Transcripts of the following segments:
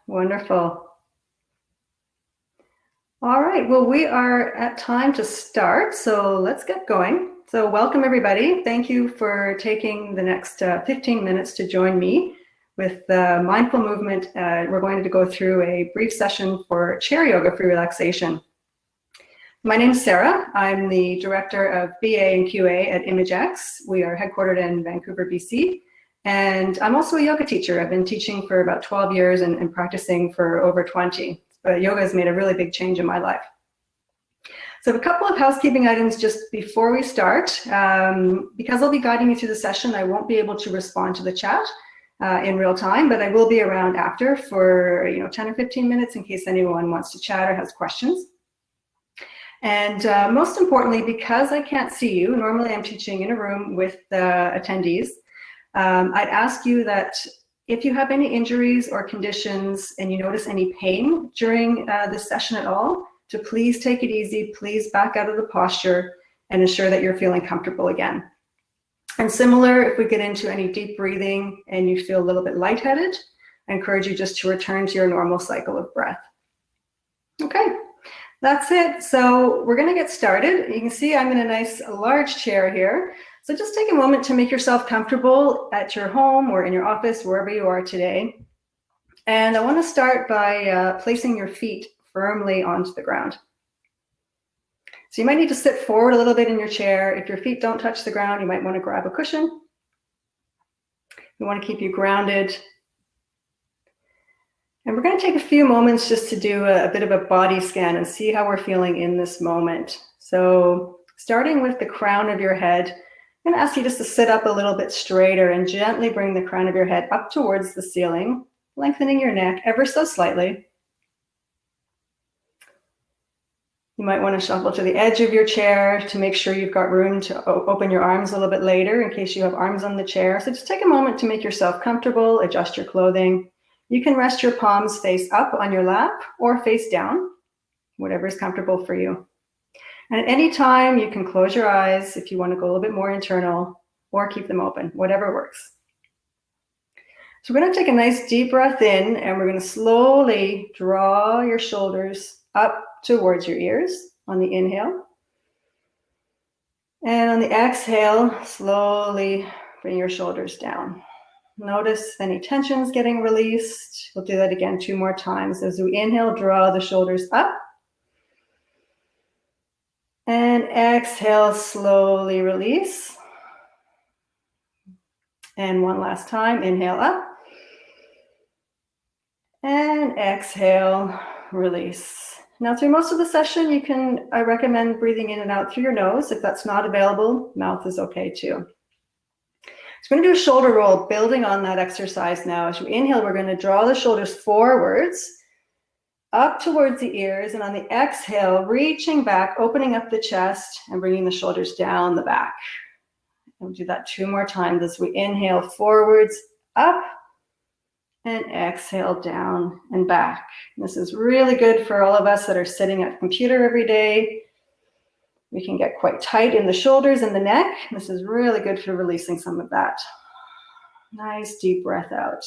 Wonderful. All right, well, we are at time to start, so let's get going. So welcome, everybody. Thank you for taking the next 15 minutes to join me with mindful movement. We're going to go through a brief session for chair yoga for relaxation. My name is Sarah. I'm the Director of BA and QA at ImageX. We are headquartered in Vancouver, BC. And I'm also a yoga teacher. I've been teaching for about 12 years and practicing for over 20. But yoga has made a really big change in my life. So a couple of housekeeping items just before we start. Because I'll be guiding you through the session, I won't be able to respond to the chat in real time, but I will be around after for 10 or 15 minutes in case anyone wants to chat or has questions. And most importantly, because I can't see you, normally I'm teaching in a room with attendees, I'd ask you that if you have any injuries or conditions and you notice any pain during this session at all, to please take it easy, please back out of the posture and ensure that you're feeling comfortable again. And similar, if we get into any deep breathing and you feel a little bit lightheaded, I encourage you just to return to your normal cycle of breath. Okay, that's it. So we're gonna get started. You can see I'm in a nice large chair here. So just take a moment to make yourself comfortable at your home or in your office, wherever you are today. And I want to start by placing your feet firmly onto the ground. So you might need to sit forward a little bit in your chair. If your feet don't touch the ground, you might want to grab a cushion. We want to keep you grounded. And we're going to take a few moments just to do a bit of a body scan and see how we're feeling in this moment. So starting with the crown of your head, I'm going to ask you just to sit up a little bit straighter and gently bring the crown of your head up towards the ceiling, lengthening your neck ever so slightly. You might want to shuffle to the edge of your chair to make sure you've got room to open your arms a little bit later in case you have arms on the chair. So just take a moment to make yourself comfortable, adjust your clothing. You can rest your palms face up on your lap or face down, whatever is comfortable for you. And at any time, you can close your eyes if you want to go a little bit more internal or keep them open, whatever works. So we're going to take a nice deep breath in and we're going to slowly draw your shoulders up towards your ears on the inhale. And on the exhale, slowly bring your shoulders down. Notice any tensions getting released. We'll do that again 2 more times. As we inhale, draw the shoulders up. And exhale, slowly release. And one last time, inhale up. And exhale, release. Now through most of the session, I recommend breathing in and out through your nose. If that's not available, mouth is okay too. So we're going to do a shoulder roll, building on that exercise now. As you inhale, we're going to draw the shoulders forwards, up towards the ears, and on the exhale, reaching back, opening up the chest and bringing the shoulders down the back. We'll do that 2 more times as we inhale forwards, up, and exhale down and back. This is really good for all of us that are sitting at the computer every day. We can get quite tight in the shoulders and the neck. This is really good for releasing some of that. Nice deep breath out.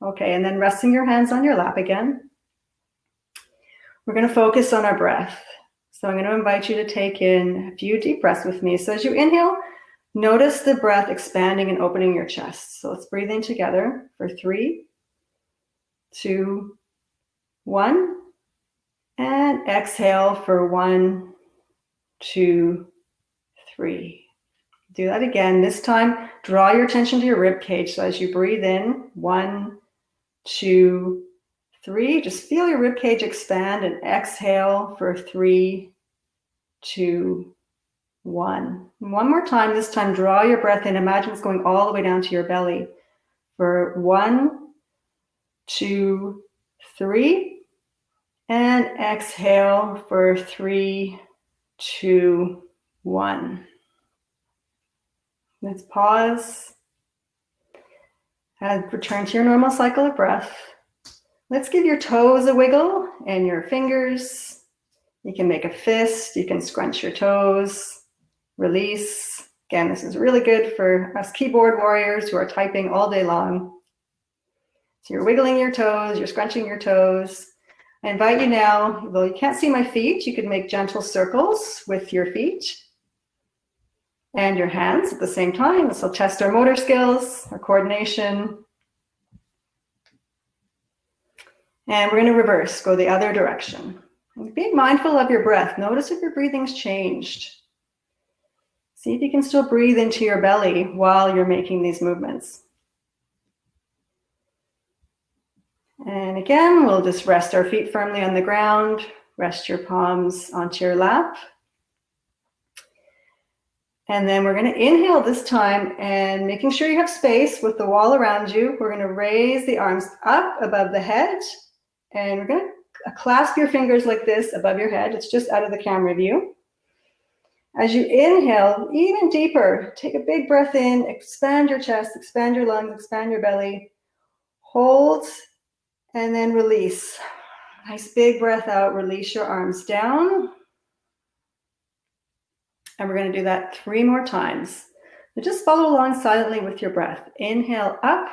Okay, and then resting your hands on your lap again. We're going to focus on our breath. So I'm going to invite you to take in a few deep breaths with me. So as you inhale, notice the breath expanding and opening your chest. So let's breathe in together for 3, 2, 1. And exhale for 1, 2, 3. Do that again. This time, draw your attention to your rib cage. So as you breathe in, 1, 2, 3, just feel your rib cage expand and exhale for 3, 2, 1. And one more time, this time draw your breath in. Imagine it's going all the way down to your belly for 1, 2, 3. And exhale for 3, 2, 1. Let's pause and return to your normal cycle of breath. Let's give your toes a wiggle and your fingers. You can make a fist, you can scrunch your toes, release. Again, this is really good for us keyboard warriors who are typing all day long. So you're wiggling your toes, you're scrunching your toes. I invite you now, though you can't see my feet, you can make gentle circles with your feet and your hands at the same time. This will test our motor skills, our coordination. And we're going to reverse, go the other direction. And be mindful of your breath. Notice if your breathing's changed. See if you can still breathe into your belly while you're making these movements. And again, we'll just rest our feet firmly on the ground. Rest your palms onto your lap. And then we're going to inhale this time, and making sure you have space with the wall around you, we're going to raise the arms up above the head. And we're going to clasp your fingers like this above your head. It's just out of the camera view. As you inhale, even deeper, take a big breath in, expand your chest, expand your lungs, expand your belly. Hold, and then release. Nice big breath out, release your arms down. And we're going to do that 3 more times. So just follow along silently with your breath. Inhale up.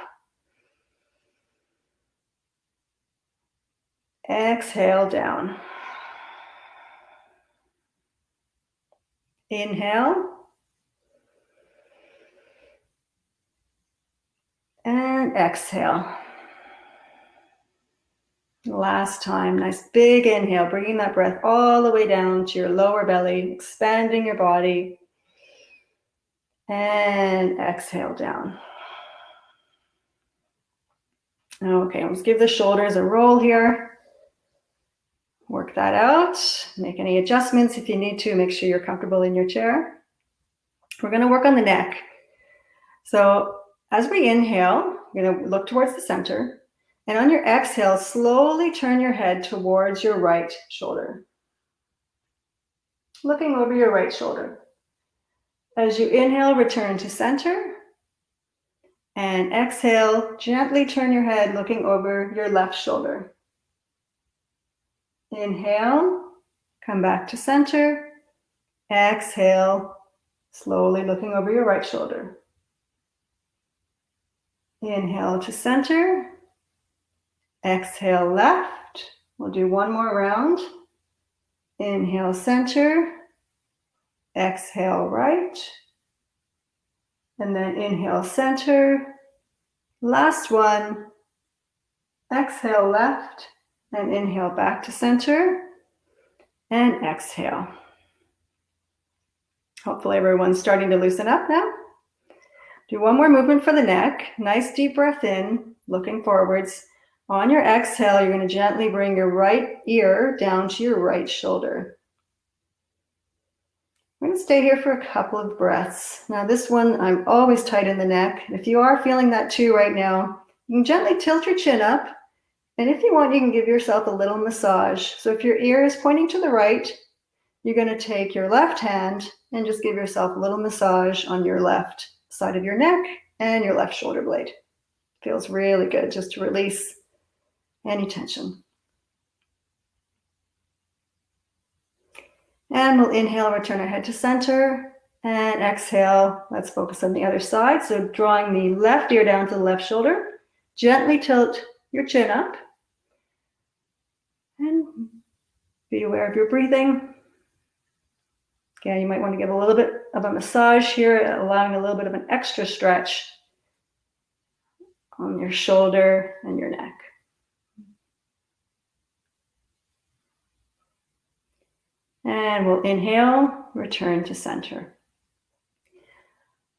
Exhale down. Inhale. And exhale. Last time, nice big inhale, bringing that breath all the way down to your lower belly, expanding your body. And exhale down. Okay, let's give the shoulders a roll here. Work that out. Make any adjustments if you need to. Make sure you're comfortable in your chair. We're going to work on the neck. So as we inhale, you're going to look towards the center. And on your exhale, slowly turn your head towards your right shoulder. Looking over your right shoulder. As you inhale, return to center. And exhale, gently turn your head looking over your left shoulder. Inhale, come back to center. Exhale, slowly looking over your right shoulder. Inhale to center. Exhale left. We'll do 1 more round. Inhale center. Exhale right. And then inhale center. Last one. Exhale left. And inhale back to center. And exhale. Hopefully everyone's starting to loosen up now. Do 1 more movement for the neck. Nice deep breath in, looking forwards. On your exhale, you're going to gently bring your right ear down to your right shoulder. We're going to stay here for a couple of breaths. Now this one, I'm always tight in the neck. If you are feeling that too right now, you can gently tilt your chin up. And if you want, you can give yourself a little massage. So if your ear is pointing to the right, you're going to take your left hand and just give yourself a little massage on your left side of your neck and your left shoulder blade. Feels really good just to release any tension. And we'll inhale, return our head to center, and exhale. Let's focus on the other side. So drawing the left ear down to the left shoulder, gently tilt your chin up, and be aware of your breathing. Again, you might want to give a little bit of a massage here, allowing a little bit of an extra stretch on your shoulder and your neck. And we'll inhale, return to center.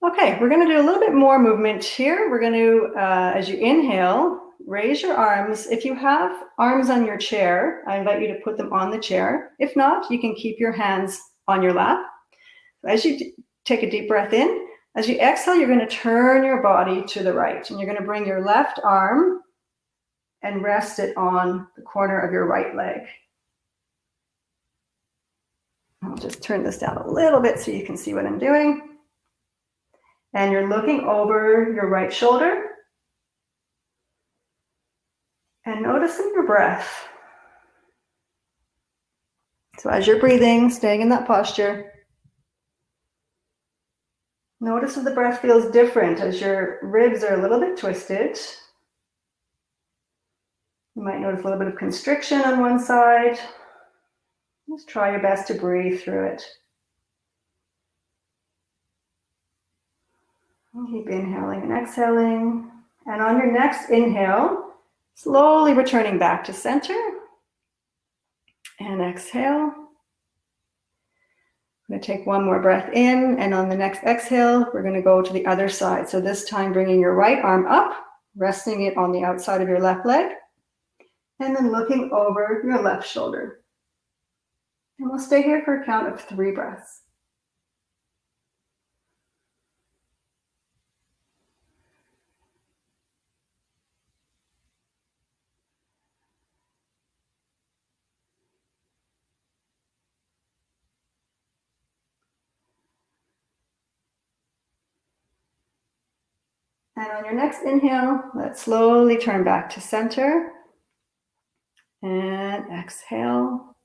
Okay, we're going to do a little bit more movement here. We're going to, as you inhale, raise your arms. If you have arms on your chair, I invite you to put them on the chair. If not, you can keep your hands on your lap. As you take a deep breath in, as you exhale, you're going to turn your body to the right, and you're going to bring your left arm and rest it on the corner of your right leg. I'll just turn this down a little bit so you can see what I'm doing. And you're looking over your right shoulder and noticing your breath. So as you're breathing, staying in that posture, notice if the breath feels different as your ribs are a little bit twisted. You might notice a little bit of constriction on one side. Just try your best to breathe through it. And keep inhaling and exhaling. And on your next inhale, slowly returning back to center. And exhale. I'm going to take one more breath in, and on the next exhale, we're going to go to the other side. So this time, bringing your right arm up, resting it on the outside of your left leg, and then looking over your left shoulder. And we'll stay here for a count of 3 breaths. And on your next inhale, let's slowly turn back to center. And exhale.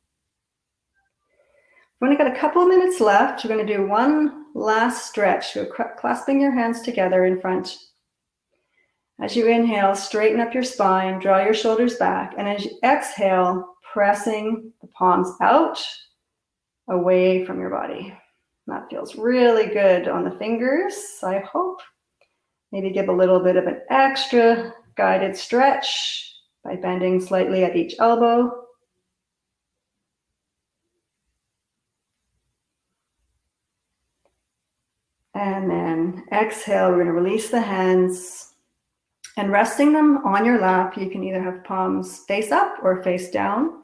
We've only got a couple of minutes left. We're going to do one last stretch. So clasping your hands together in front. As you inhale, straighten up your spine, draw your shoulders back. And as you exhale, pressing the palms out, away from your body. That feels really good on the fingers, I hope. Maybe give a little bit of an extra guided stretch by bending slightly at each elbow. And then exhale, we're going to release the hands and resting them on your lap. You can either have palms face up or face down.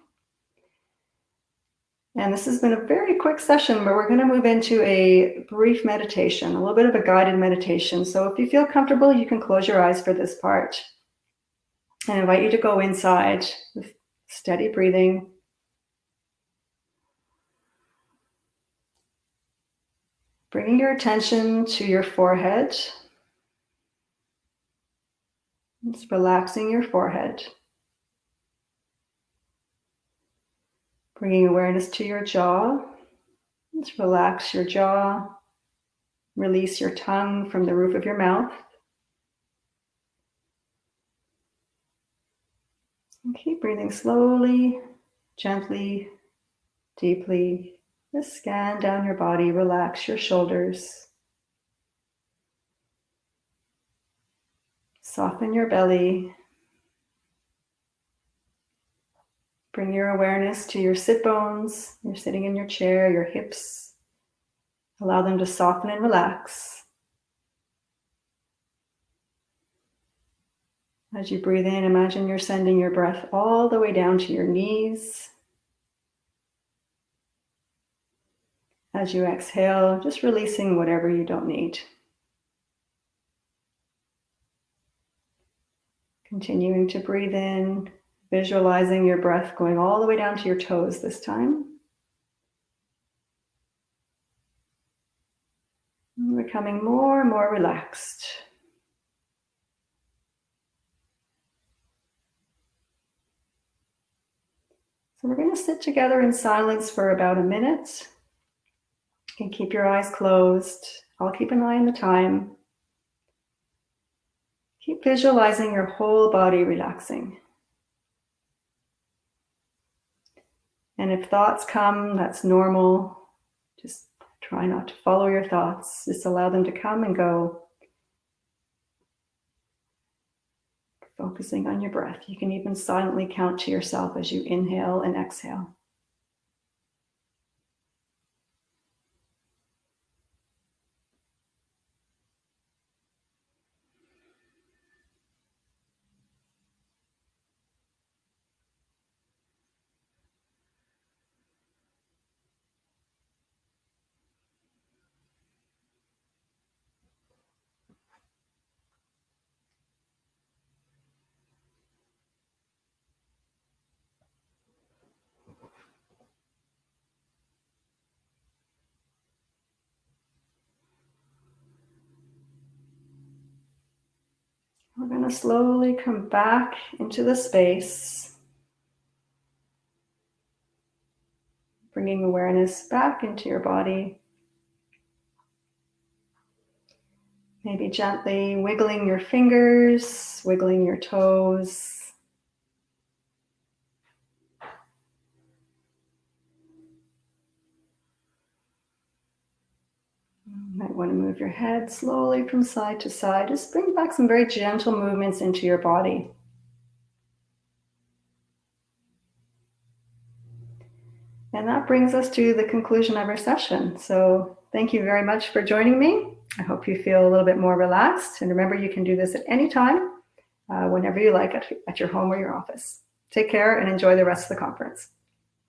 And this has been a very quick session where we're going to move into a brief meditation, a little bit of a guided meditation. So if you feel comfortable, you can close your eyes for this part. I invite you to go inside with steady breathing. Bringing your attention to your forehead. Just relaxing your forehead. Bringing awareness to your jaw. Just relax your jaw. Release your tongue from the roof of your mouth. And keep breathing slowly, gently, deeply. Just scan down your body, relax your shoulders. Soften your belly. Bring your awareness to your sit bones. You're sitting in your chair, your hips. Allow them to soften and relax. As you breathe in, imagine you're sending your breath all the way down to your knees. As you exhale, just releasing whatever you don't need. Continuing to breathe in, visualizing your breath going all the way down to your toes this time. And becoming more and more relaxed. So we're going to sit together in silence for about a minute. You can keep your eyes closed. I'll keep an eye on the time. Keep visualizing your whole body relaxing. And if thoughts come, that's normal. Just try not to follow your thoughts. Just allow them to come and go. Focusing on your breath. You can even silently count to yourself as you inhale and exhale. We're going to slowly come back into the space, bringing awareness back into your body. Maybe gently wiggling your fingers, wiggling your toes. want to move your head slowly from side to side. Just bring back some very gentle movements into your body. And that brings us to the conclusion of our session. So thank you very much for joining me. I hope you feel a little bit more relaxed. And remember, you can do this at any time, whenever you like, at your home or your office. Take care and enjoy the rest of the conference.